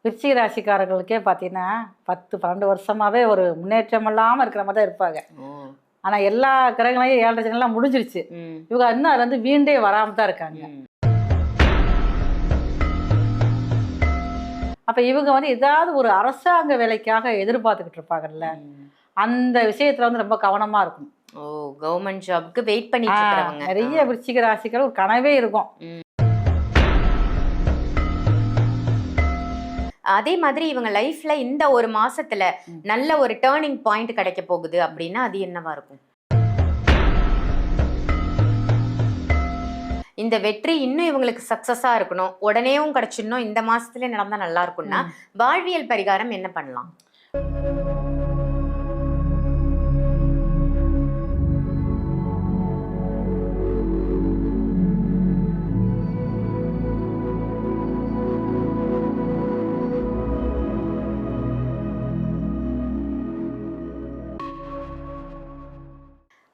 விருச்சிக ராசிக்காரர்களுக்கே பார்த்தீங்கன்னா 10-12 வருஷமாவே ஒரு முன்னேற்றம் இல்லாமல் இருக்கிற மாதிரி தான் இருப்பாங்க. ஆனால் எல்லா கிரகங்களையும் 7.5 ஜனெல்லாம் முடிஞ்சிருச்சு. இவங்க இன்னும் அதுல இருந்து வீண்டே வராமல் தான் இருக்காங்க. அப்போ இவங்க வந்து ஏதாவது ஒரு அரசாங்க வேலைக்காக எதிர்பார்த்துக்கிட்டு இருப்பாங்கல்ல, அந்த விஷயத்துல வந்து ரொம்ப கவனமா இருக்கும். ஓ, கவர்மெண்ட் ஜாப்க்கு வெயிட் பண்ணிட்டு இருக்கறவங்க நிறைய விருச்சிக ராசிக்காரர் ஒரு கனவே இருக்கும். அதே மாதிரி இவங்க லைஃப்ல இந்த ஒரு மாசத்துல நல்ல ஒரு டேர்னிங் பாயிண்ட் கிடைக்க போகுது அப்படின்னா அது என்னவா இருக்கும்? இந்த வெற்றி இன்னும் இவங்களுக்கு சக்சஸா இருக்கணும், உடனேவும் கிடைச்சிடணும், இந்த மாசத்துல நடந்தா நல்லா இருக்கும்னா வாழ்வியல் பரிகாரம் என்ன பண்ணலாம்?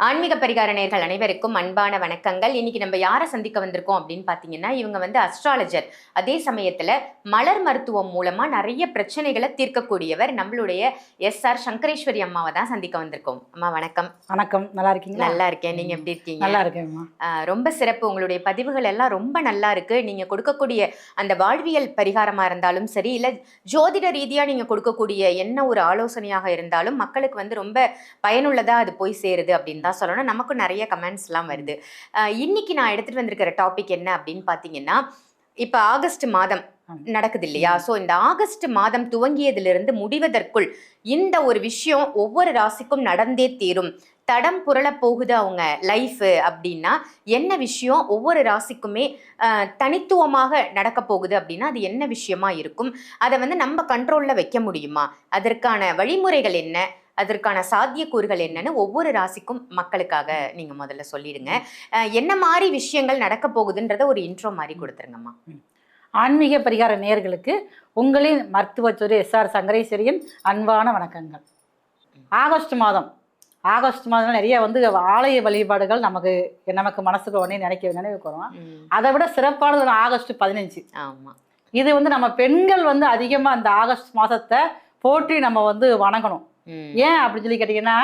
ஆன்மீக பரிகார நேயர்கள் அனைவருக்கும் அன்பான வணக்கங்கள். இன்னைக்கு நம்ம யாரை சந்திக்க வந்திருக்கோம் அப்படின்னு பாத்தீங்கன்னா, இவங்க வந்து அஸ்ட்ராலஜர், அதே சமயத்துல மலர் மருத்துவம் மூலமா நிறைய பிரச்சனைகளை தீர்க்கக்கூடியவர். நம்மளுடைய எஸ்ஆர் சங்கரேஸ்வரி அம்மாவை தான் சந்திக்க வந்திருக்கோம். அம்மா வணக்கம். வணக்கம், நல்லா இருக்கீங்க? நல்லா இருக்கேன், நீங்க எப்படி இருக்கீங்க? நல்லா இருக்கேன். ரொம்ப சிறப்பு, உங்களுடைய பதிவுகள் எல்லாம் ரொம்ப நல்லா இருக்கு. நீங்க கொடுக்கக்கூடிய அந்த வாழ்வியல் பரிகாரமா இருந்தாலும் சரி, இல்ல ஜோதிட ரீதியா நீங்க கொடுக்கக்கூடிய என்ன ஒரு ஆலோசனையாக இருந்தாலும் மக்களுக்கு வந்து ரொம்ப பயனுள்ளதா அது போய் சேருது அப்படின்னு சொல்லணும். நமக்கும் நிறைய கமெண்ட்ஸ் எல்லாம் வருது. இன்னைக்கு நான் எடுத்துட்டு வந்திருக்கிற டாபிக் என்ன அப்படின்னு பாத்தீங்கன்னா, இப்ப ஆகஸ்ட் மாதம் நடக்குது இல்லையா? சோ இந்த ஆகஸ்ட் மாதம் துவங்கியதிலிருந்து முடிவதற்குள் இந்த ஒரு விஷயம் ஒவ்வொரு ராசிக்கும் நடந்தே தீரும், தடம் புரள போகுது அவங்க லைஃப் அப்படின்னா என்ன விஷயம் ஒவ்வொரு ராசிக்குமே தனித்துவமாக நடக்க போகுது அப்படின்னா அது என்ன விஷயமா இருக்கும்? அதை வந்து நம்ம கண்ட்ரோல்ல வைக்க முடியுமா? அதற்கான வழிமுறைகள் என்ன, அதற்கான சாத்தியக்கூறுகள் என்னன்னு ஒவ்வொரு ராசிக்கும் மக்களுக்காக நீங்க முதல்ல சொல்லிடுங்க. என்ன மாதிரி விஷயங்கள் நடக்க போகுதுன்றத ஒரு இன்ட்ரோ மாதிரி கொடுத்துருங்கம்மா. ஆன்மீக பரிகார நேயர்களுக்கு உங்களின் மருத்துவத்துறை எஸ்ஆர் சங்கரேஸ்வரியின் அன்பான வணக்கங்கள். ஆகஸ்ட் மாதம் நிறைய வந்து ஆலய வழிபாடுகள் நமக்கு மனசுக்கு உடனே நினைவுக்கு வரும். அதை விட சிறப்பானது ஆகஸ்ட் 15. ஆமா, இது வந்து நம்ம பெண்கள் வந்து அதிகமா அந்த ஆகஸ்ட் மாதத்தை போற்றி நம்ம வந்து வணங்கணும். ஏன் அப்படின்னு சொல்லி கேட்டீங்கன்னா,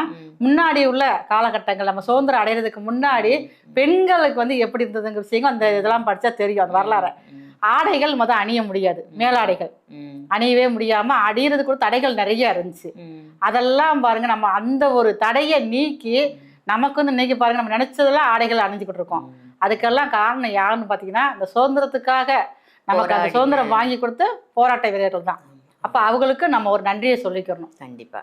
முன்னாடி உள்ள காலகட்டங்கள் நம்ம சுதந்திரம் அடைகிறதுக்கு முன்னாடி பெண்களுக்கு வந்து எப்படி இருந்ததுங்கிற விஷயங்கள் அந்த இதெல்லாம் படிச்சா தெரியும். அந்த வரலாறு ஆடைகள் அணிய முடியாது, மேலாடைகள் அணியவே முடியாம அடிகிறது கூட தடைகள் நிறைய இருந்துச்சு. அதெல்லாம் பாருங்க, நம்ம அந்த ஒரு தடையை நீக்கி நமக்கு வந்து இன்னைக்கு பாருங்க நம்ம நினைச்சதெல்லாம் ஆடைகள் அணிஞ்சுக்கிட்டு இருக்கோம். அதுக்கெல்லாம் காரணம் யாருன்னு பாத்தீங்கன்னா, இந்த சுதந்திரத்துக்காக நமக்கு அந்த சுதந்திரம் வாங்கி கொடுத்த போராட்ட வீரர்கள் தான். அப்ப அவங்களுக்கு நம்ம ஒரு நன்றியை சொல்லிக்கிறணும். கண்டிப்பா.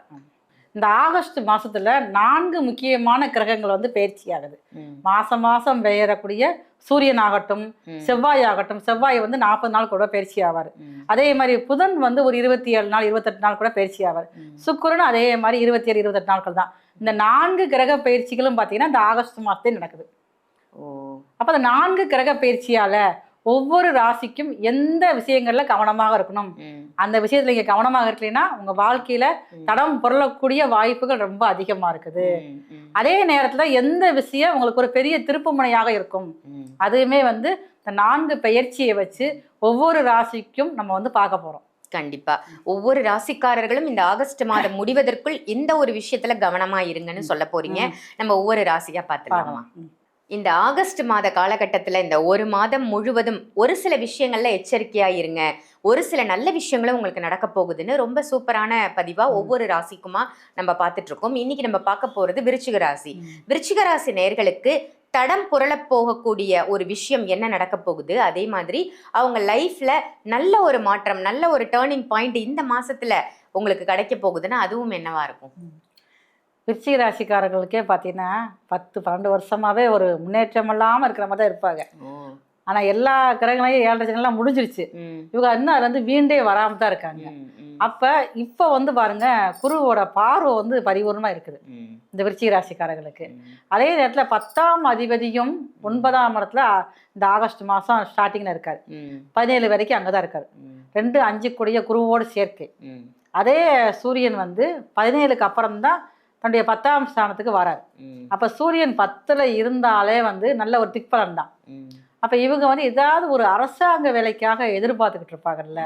இந்த ஆகஸ்ட் மாசத்துல 4 முக்கியமான கிரகங்கள் வந்து பயிற்சி ஆகுது. மாசம் பெயரக்கூடிய சூரியன் ஆகட்டும், செவ்வாய் ஆகட்டும். செவ்வாய் வந்து 40 நாள் கூட பயிற்சி ஆவார். அதே மாதிரி புதன் வந்து ஒரு 27 நாள் 28 நாள் கூட பயிற்சி ஆவார். சுக்கிரனும் அதே மாதிரி 27-28 நாட்கள் தான். இந்த 4 கிரக பயிற்சிகளும் பாத்தீங்கன்னா இந்த ஆகஸ்ட் மாசத்தே நடக்குது. அப்ப அந்த 4 கிரக பயிற்சியால ஒவ்வொரு ராசிக்கும் எந்த விஷயங்கள்ல கவனமாக இருக்கணும், அந்த விஷயத்துல நீங்க கவனமாக இருக்கலைன்னா உங்க வாழ்க்கையில தடம் புரளக்கூடிய வாய்ப்புகள் ரொம்ப அதிகமா இருக்குது. அதே நேரத்துல எந்த விஷயம் உங்களுக்கு ஒரு பெரிய திருப்பு முனையாக இருக்கும், அதுவுமே வந்து இந்த 4 பயிற்சியை வச்சு ஒவ்வொரு ராசிக்கும் நம்ம வந்து பார்க்க போறோம். கண்டிப்பா ஒவ்வொரு ராசிக்காரர்களும் இந்த ஆகஸ்ட் மாதம் முடிவதற்குள் இந்த ஒரு விஷயத்துல கவனமா இருங்கன்னு சொல்ல போறீங்க. நம்ம ஒவ்வொரு ராசியா பார்த்துக்கலாமா? இந்த ஆகஸ்ட் மாத காலகட்டத்துல இந்த ஒரு மாதம் முழுவதும் ஒரு சில விஷயங்கள்ல எச்சரிக்கையா இருங்க, ஒரு சில நல்ல விஷயங்களும் உங்களுக்கு நடக்க போகுதுன்னு ரொம்ப சூப்பரான பதிவா ஒவ்வொரு ராசிக்குமா நம்ம பார்த்துட்டு இருக்கோம். இன்னைக்கு நம்ம பார்க்க போறது விருச்சிக ராசி. விருச்சிக ராசி நேயர்களுக்கு தடம் புரள போகக்கூடிய ஒரு விஷயம் என்ன நடக்க போகுது, அதே மாதிரி அவங்க லைஃப்ல நல்ல ஒரு மாற்றம், நல்ல ஒரு டேர்னிங் பாயிண்ட் இந்த மாசத்துல உங்களுக்கு கிடைக்க போகுதுன்னா அதுவும் என்னவா இருக்கும்? விருச்சிக ராசிக்காரர்களுக்கே பார்த்தீங்கன்னா 10-12 வருஷமாவே ஒரு முன்னேற்றம் இல்லாமல் இருக்கிற மாதிரி தான் இருப்பாங்க. ஆனால் எல்லா கிரகங்களையும் 7.5 ஜனெல்லாம் முடிஞ்சிருச்சு. இவங்க இன்னும் அதுல இருந்து வீண்டே வராமல் தான் இருக்காங்க. இப்போ வந்து பாருங்க, குருவோட பார்வை வந்து பரிபூர்ணமாக இருக்குது இந்த விருச்சிக ராசிக்காரர்களுக்கு. அதே நேரத்தில் 10ஆம் அதிபதியும் 9ஆம் இடத்துல இந்த ஆகஸ்ட் மாதம் ஸ்டார்டிங்கில் இருக்காரு. 17 வரைக்கும் அங்கே தான் இருக்காரு. 2-5 கூடிய குருவோடு சேர்க்கை. அதே சூரியன் வந்து 17க்கு அப்புறம் தான் தன்னுடைய 10ஆம் ஸ்தானத்துக்கு வராரு. அப்ப சூரியன் 10ல் இருந்தாலே வந்து நல்ல ஒரு திக்பலன் தான். அப்ப இவங்க வந்து ஏதாவது ஒரு அரசாங்க வேலைக்காக எதிர்பார்த்துக்கிட்டு இருப்பாங்கல்ல,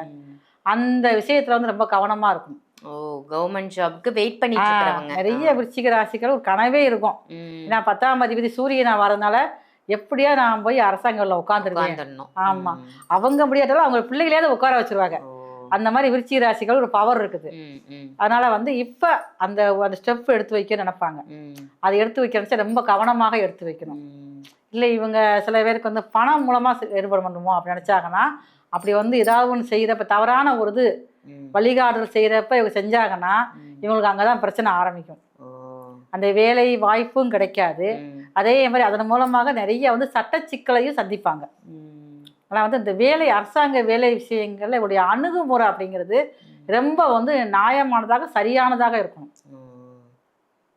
அந்த விஷயத்துல வந்து ரொம்ப கவனமா இருக்கும். ஓ, கவர்மெண்ட் ஜாப்க்கு வெயிட் பண்ணிட்டு இருக்கிறவங்க நிறைய விருச்சிக ராசிகள் ஒரு கனவே இருக்கும். ஏன்னா 10ஆம் அதிபதி சூரியனா வரதுனால எப்படியா நான் போய் அரசாங்கம்ல உட்காந்துருவேன். ஆமா, அவங்க முடியாட்டாலும் அவங்க பிள்ளைகளையாவது உட்கார வச்சிருவாங்க. அந்த மாதிரி விருச்சிக ராசிகள் ஒரு பவர் இருக்குது. அதனால வந்து இப்ப அந்த அந்த ஸ்டெப் எடுத்து வைக்க நினைப்பாங்க. அதை எடுத்து வைக்கிறச்ச ரொம்ப கவனமாக எடுத்து வைக்கணும். இல்லை இவங்க சில பேருக்கு வந்து பணம் மூலமா ஏற்பாடு பண்ணுமோ அப்படி நினைச்சாங்கன்னா, அப்படி வந்து ஏதாவது ஒன்று செய்யறப்ப தவறான ஒரு இது வழிகாடுதல் செய்யறப்ப இவங்க செஞ்சாங்கன்னா இவங்களுக்கு அங்கதான் பிரச்சனை ஆரம்பிக்கும். அந்த வேலை வாய்ப்பும் கிடைக்காது. அதே மாதிரி அதன் மூலமாக நிறைய வந்து சட்ட சிக்கலையும் சந்திப்பாங்க. ஆனால் வந்து இந்த வேலை அரசாங்க வேலை விஷயங்கள்ல இவருடைய அணுகுமுறை அப்படிங்கிறது ரொம்ப வந்து நியாயமானதாக சரியானதாக இருக்கணும்.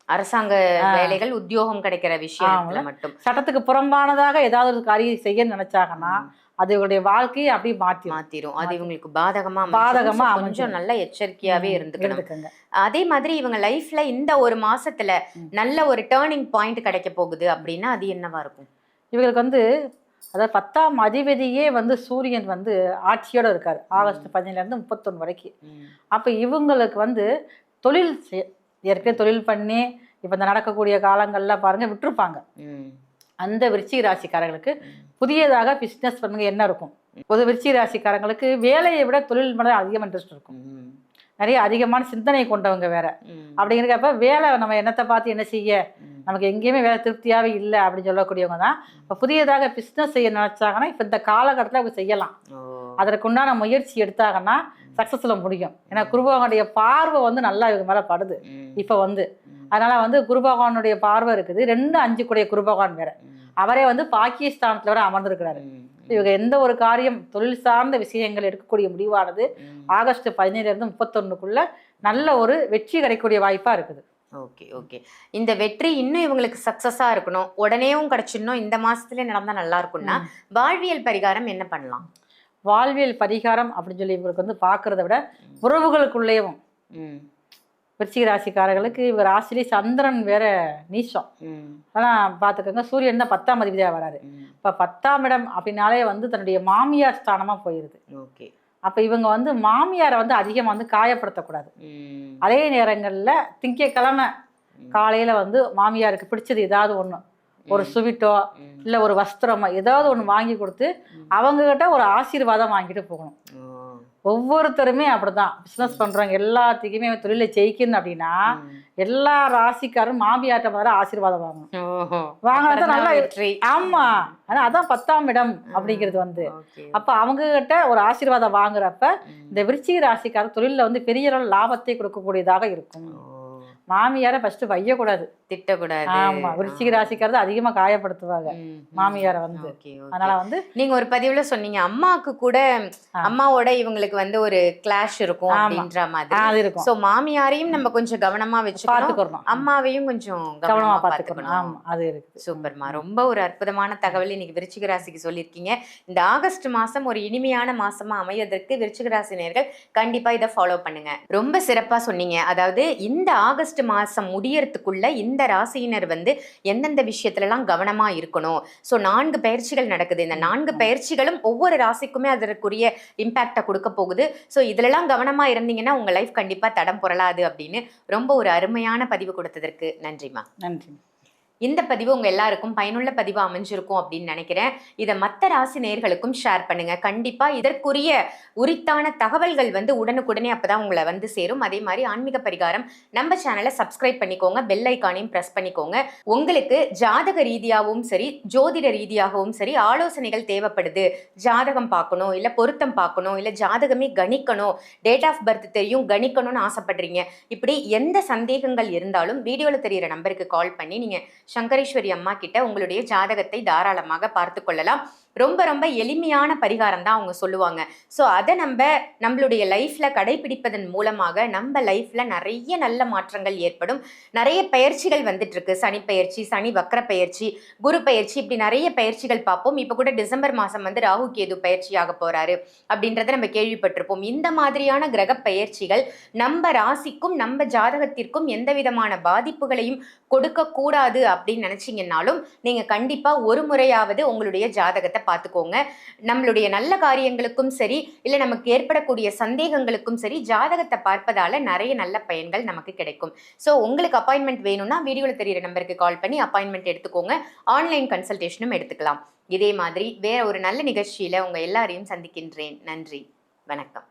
அரசாங்க வேலைகள் உத்தியோகம் கிடைக்கிற விஷயம் மட்டும் சட்டத்துக்கு புறம்பானதாக ஏதாவது ஒரு காரியம் செய்ய நினைச்சாங்கன்னா அது இவருடைய வாழ்க்கையை அப்படியே மாத்திரும். அது இவங்களுக்கு பாதகமா கொஞ்சம் நல்ல எச்சரிக்கையாவே இருந்துக்கணும். அதே மாதிரி இவங்க லைஃப்ல இந்த ஒரு மாசத்துல நல்ல ஒரு டேர்னிங் பாயிண்ட் கிடைக்க போகுது அப்படின்னா அது என்னவா இருக்கும்? இவங்களுக்கு வந்து அதாவது 10ஆம் அதிபதியே வந்து சூரியன் வந்து ஆட்சியோட இருக்காரு ஆகஸ்ட் 17 31 வரைக்கும். அப்ப இவங்களுக்கு வந்து தொழில் ஏற்கனவே தொழில் பண்ணி இப்ப இந்த நடக்கக்கூடிய காலங்கள்ல பாருங்க விட்டுருப்பாங்க. அந்த விருச்சிக ராசிக்காரங்களுக்கு புதியதாக பிஸ்னஸ் பண்ணுங்க என்ன இருக்கும். பொது விருச்சிக ராசிக்காரங்களுக்கு வேலையை விட தொழில் மேல அதிகமாக இன்ட்ரெஸ்ட் இருக்கும். நிறைய அதிகமான சிந்தனை கொண்டவங்க வேற. அப்படிங்கிறப்ப வேலை நம்ம என்னத்தை பார்த்து என்ன செய்ய, நமக்கு எங்கேயுமே வேலை திருப்தியாவே இல்லை அப்படின்னு சொல்லக்கூடியவங்க தான் இப்போ புதியதாக பிஸ்னஸ் செய்ய நினைச்சாங்கன்னா இப்போ இந்த காலகட்டத்தில் அவங்க செய்யலாம். அதற்குண்டான முயற்சி எடுத்தாங்கன்னா சக்சஸ்ல முடியும். ஏன்னா குருபகவானுடைய பார்வை வந்து நல்லா இவங்க மேல படுது இப்ப வந்து. அதனால வந்து குருபகவானுடைய பார்வை இருக்குது. 2-5 கூடிய குருபகவான் வேற, அவரே வந்து பாகிஸ்தானத்துல வர அமர்ந்திருக்கிறாரு. இவங்க எந்த ஒரு காரியம் தொழில் சார்ந்த விஷயங்கள் எடுக்கக்கூடிய முடிவானது ஆகஸ்ட் 17 31 நல்ல ஒரு வெற்றி கிடைக்கக்கூடிய வாய்ப்பா இருக்குது. ஓகே. இந்த வெற்றி இன்னும் இவங்களுக்கு சக்சஸா இருக்கணும், உடனேவும் கிடைச்சிடணும், இந்த மாசத்துல நடந்தா நல்லா இருக்கும்னா வாழ்வியல் பரிகாரம் என்ன பண்ணலாம்? வாழ்வியல் பரிகாரம் அப்படின்னு சொல்லி இவருக்கு வந்து பார்க்கறத விட உறவுகளுக்குள்ளேயும் விருச்சிக ராசிக்காரர்களுக்கு இவர் ராசிலே சந்திரன் வேற நீச்சம். ஆனால் பார்த்துக்கோங்க, சூரியன் தான் 10ஆம் அதிபதியாக வராரு. இப்போ 10ஆம் இடம் அப்படின்னாலே வந்து தன்னுடைய மாமியார் ஸ்தானமாக போயிடுது. ஓகே, அப்போ இவங்க வந்து மாமியாரை வந்து அதிகமாக வந்து காயப்படுத்தக்கூடாது. அதே நேரங்களில் திங்கட்கிழமை காலையில் வந்து மாமியாருக்கு பிடிச்சது ஏதாவது ஒன்று, ஒரு சுவிட்டோ இல்லை ஒரு வஸ்திரமோ ஏதாவது ஒன்று வாங்கி கொடுத்து அவங்ககிட்ட ஒரு ஆசீர்வாதம் வாங்கிட்டு போகணும். ஒவ்வொருத்தருமே அப்படிதான் பிஸ்னஸ் பண்றவங்க எல்லாத்துக்குமே தொழிலை ஜெயிக்கணும் அப்படின்னா எல்லா ராசிக்காரும் மாமியாட்ட மாதிரி ஆசீர்வாதம் வாங்கணும் நல்லா வெற்றி. ஆமா, ஆனா அதான் 10ஆம் இடம் அப்படிங்கிறது வந்து. அப்ப அவங்க கிட்ட ஒரு ஆசீர்வாதம் வாங்குறப்ப இந்த விருச்சிக ராசிக்கார தொழில வந்து பெரிய அளவு லாபத்தை கொடுக்கக்கூடியதாக இருக்கும். மாமியாரை ஃபர்ஸ்ட் வையக்கூடாது, திட்டக்கூடாது. ஆமா, விருச்சிக ராசிக்காரது அதிகமா காயப்படுத்துவாங்க மாமியாரை வந்து. அதனால வந்து நீங்க ஒரு பதிவுல சொன்னீங்க அம்மாவுக்கு கூட அம்மாவோட இவங்களுக்கு வந்து ஒரு கிளாஷ் இருக்கும் அப்படின்ற மாதிரி இருக்கும். சோ மாமியாரையும் நம்ம கொஞ்சம் கவனமா வச்சு பாத்துக்கணும், அம்மாவையும் கொஞ்சம் கவனமா பாத்துக்கணும். ஆமா, அது இருக்கு. சூப்பர்மா, ரொம்ப ஒரு அற்புதமான தகவல் இன்னைக்கு விருச்சிக ராசிக்கு சொல்லியிருக்கீங்க. இந்த ஆகஸ்ட் மாசம் ஒரு இனிமையான மாசமா அமையதற்கு விருச்சிக ராசி நேயர்கள் கண்டிப்பா இதை ஃபாலோ பண்ணுங்க. ரொம்ப சிறப்பா சொன்னீங்க. அதாவது இந்த ஆகஸ்ட் மாசம் முடியறதுக்குள்ள இந்த ராசியினர் வந்து எந்தெந்த விஷயத்துலலாம் கவனமா இருக்கணும். ஸோ 4 பயிற்சிகள் நடக்குது. இந்த 4 பயிற்சிகளும் ஒவ்வொரு ராசிக்குமே அதற்குரிய இம்பாக்டை கொடுக்க போகுது. ஸோ இதுலலாம் கவனமா இருந்தீங்கன்னா உங்க லைஃப் கண்டிப்பா தடம் புரளாது அப்படின்னு ரொம்ப ஒரு அருமையான பதிவு கொடுத்ததற்கு நன்றிமா. நன்றி. இந்த பதிவு உங்க எல்லாருக்கும் பயனுள்ள பதிவா அமைஞ்சிருக்கும் அப்படின்னு நினைக்கிறேன். இதை மற்ற ராசி நேயர்களுக்கும் ஷேர் பண்ணுங்க. கண்டிப்பா இதற்குரிய உரித்தான தகவல்கள் வந்து உடனுக்குடனே அப்பதான் உங்களை வந்து சேரும். அதே மாதிரி ஆன்மீக பரிகாரம் நம்ம சேனலை சப்ஸ்கிரைப் பண்ணிக்கோங்க, பெல் ஐக்கானையும் பிரஸ் பண்ணிக்கோங்க. உங்களுக்கு ஜாதக ரீதியாகவும் சரி ஜோதிட ரீதியாகவும் சரி ஆலோசனைகள் தேவைப்படுது, ஜாதகம் பார்க்கணும் இல்ல பொருத்தம் பார்க்கணும் இல்ல ஜாதகமே கணிக்கணும், டேட் ஆஃப் பர்த் தெரியும் கணிக்கணும்னு ஆசைப்படுறீங்க, இப்படி எந்த சந்தேகங்கள் இருந்தாலும் வீடியோல தெரியிற நம்பருக்கு கால் பண்ணி நீங்க சங்கரேஸ்வரி அம்மா கிட்ட உங்களுடைய ஜாதகத்தை தாராளமாக பார்த்து கொள்ளலாம். ரொம்ப ரொம்ப எளிமையான பரிகாரம் தான் அவங்க சொல்லுவாங்க. ஸோ அதை நம்மளுடைய லைஃப்ல கடைபிடிப்பதன் மூலமாக நம்ம லைஃப்ல நிறைய நல்ல மாற்றங்கள் ஏற்படும். நிறைய பயிற்சிகள் வந்துட்டு இருக்கு, சனி பயிற்சி, சனி வக்ர பயிற்சி, குரு பயிற்சி, இப்படி நிறைய பயிற்சிகள் பார்ப்போம். இப்போ கூட டிசம்பர் மாசம் வந்து ராகு கேது பயிற்சியாக போறாரு அப்படின்றத நம்ம கேள்விப்பட்டிருப்போம். இந்த மாதிரியான கிரக பயிற்சிகள் நம்ம ராசிக்கும் நம்ம ஜாதகத்திற்கும் எந்த விதமான பாதிப்புகளையும் கொடுக்க கூடாது அப்படின்னு நினைச்சீங்கன்னாலும் நீங்க கண்டிப்பா ஒரு முறையாவது உங்களுடைய ஜாதகத்தை ஜாதகத்தை பார்த்துக்கோங்க. நம்மளுடைய நல்ல காரியங்களுக்கும் சரி, இல்லை நமக்கு ஏற்படக்கூடிய சந்தேகங்களுக்கும் சரி, ஜாதகத்தை பார்ப்பதால நிறைய நல்ல பயன்கள் நமக்கு கிடைக்கும். ஸோ உங்களுக்கு அப்பாயின்மெண்ட் வேணும்னா வீடியோவில் தெரியிற நம்பருக்கு கால் பண்ணி அப்பாயின்மெண்ட் எடுத்துக்கோங்க. ஆன்லைன் கன்சல்டேஷனும் எடுத்துக்கலாம். இதே மாதிரி வேற ஒரு நல்ல நிகழ்ச்சியில உங்க எல்லாரையும் சந்திக்கின்றேன். நன்றி, வணக்கம்.